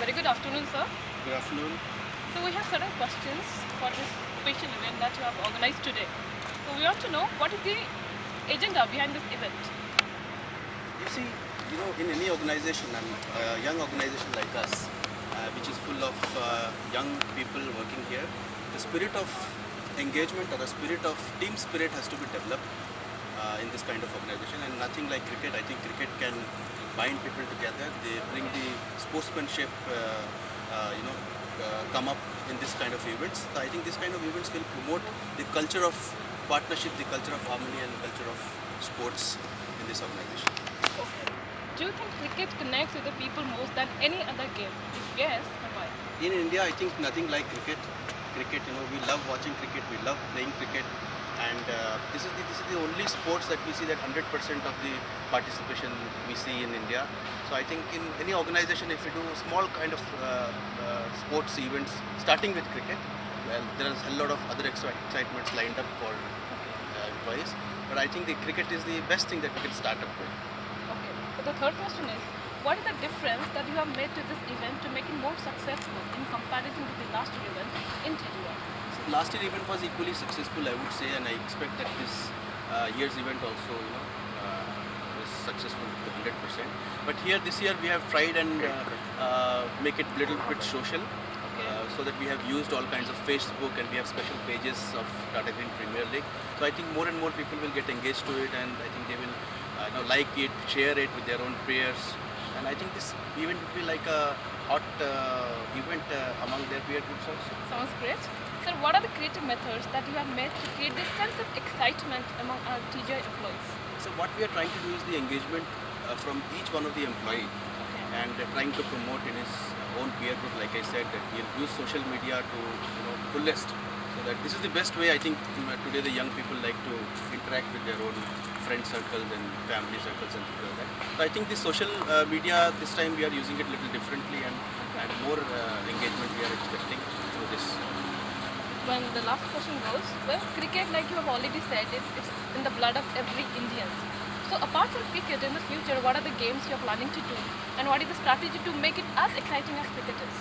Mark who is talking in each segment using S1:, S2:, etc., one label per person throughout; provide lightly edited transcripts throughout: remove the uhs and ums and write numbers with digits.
S1: very good afternoon, sir.
S2: Good afternoon.
S1: So we have certain questions for this special event that you have organized today. So we want to know what is the agenda behind this event.
S2: You see, in any organization and a young organization like us, which is full of young people working here, the spirit of engagement or the spirit of team spirit has to be developed in this kind of organization, and nothing like cricket. I think cricket can bind people together. They bring the sportsmanship, come up in this kind of events. So I think this kind of events will promote the culture of partnership, the culture of harmony and culture of sports in this organization.
S1: Okay. Do you think cricket connects with the people most than any other game? If yes, then why?
S2: In India, I think nothing like cricket. Cricket, we love watching cricket. We love playing cricket, and this is the only sports that we see that 100% of the participation we see in India. So I think in any organization, if we do small kind of sports events, starting with cricket, well, there is a lot of other excitements lined up for employees. But I think the cricket is the best thing that we can start up with.
S1: Okay. So the third question is, what is the difference that you have made to this event to make it more successful in comparison to the last year event in TG1?
S2: So last year event was equally successful, I would say, and I expect that this year's event also, is successful to 100%. But here, this year, we have tried and make it a little bit social. So that we have used all kinds of Facebook, and we have special pages of Tata Green Premier League. So I think more and more people will get engaged to it, and I think they will like it, share it with their own peers. And I think this event will be like a hot event among their peer groups also.
S1: Sounds great. Sir, what are the creative methods that you have made to create this sense of excitement among our TGI employees?
S2: So what we are trying to do is the engagement from each one of the employee, and trying to promote in his own peer group. Like I said, that he'll use social media to fullest. So that this is the best way. I think today the young people like to interact with their own friend circles and family circles and things like that. So I think the social media this time we are using it a little differently, and more engagement we are expecting through this.
S1: When the last question goes, well, cricket, like you have already said, it's in the blood of every Indian. So apart from cricket, in the future, what are the games you are planning to do, and what is the strategy to make it as exciting as cricket is?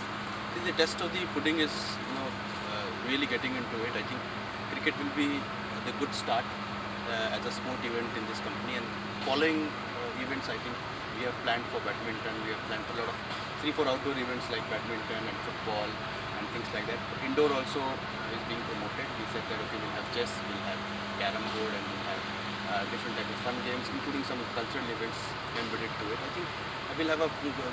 S2: The test of the pudding is, really getting into it. I think cricket will be the good start as a sport event in this company, and following events, I think we have planned for badminton. We have planned for a lot of 3-4 outdoor events like badminton and football and things like that. But indoor also is being promoted. We said that okay, we'll have chess, we'll have carom board, and we'll have different type of fun games, including some cultural events embedded to it. I think we'll have a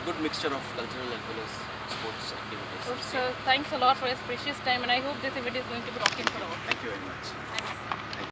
S2: good mixture of cultural as well as sports activities.
S1: So, thanks a lot for your precious time, and I hope this event is going to be rocking for all.
S2: Thank you very much.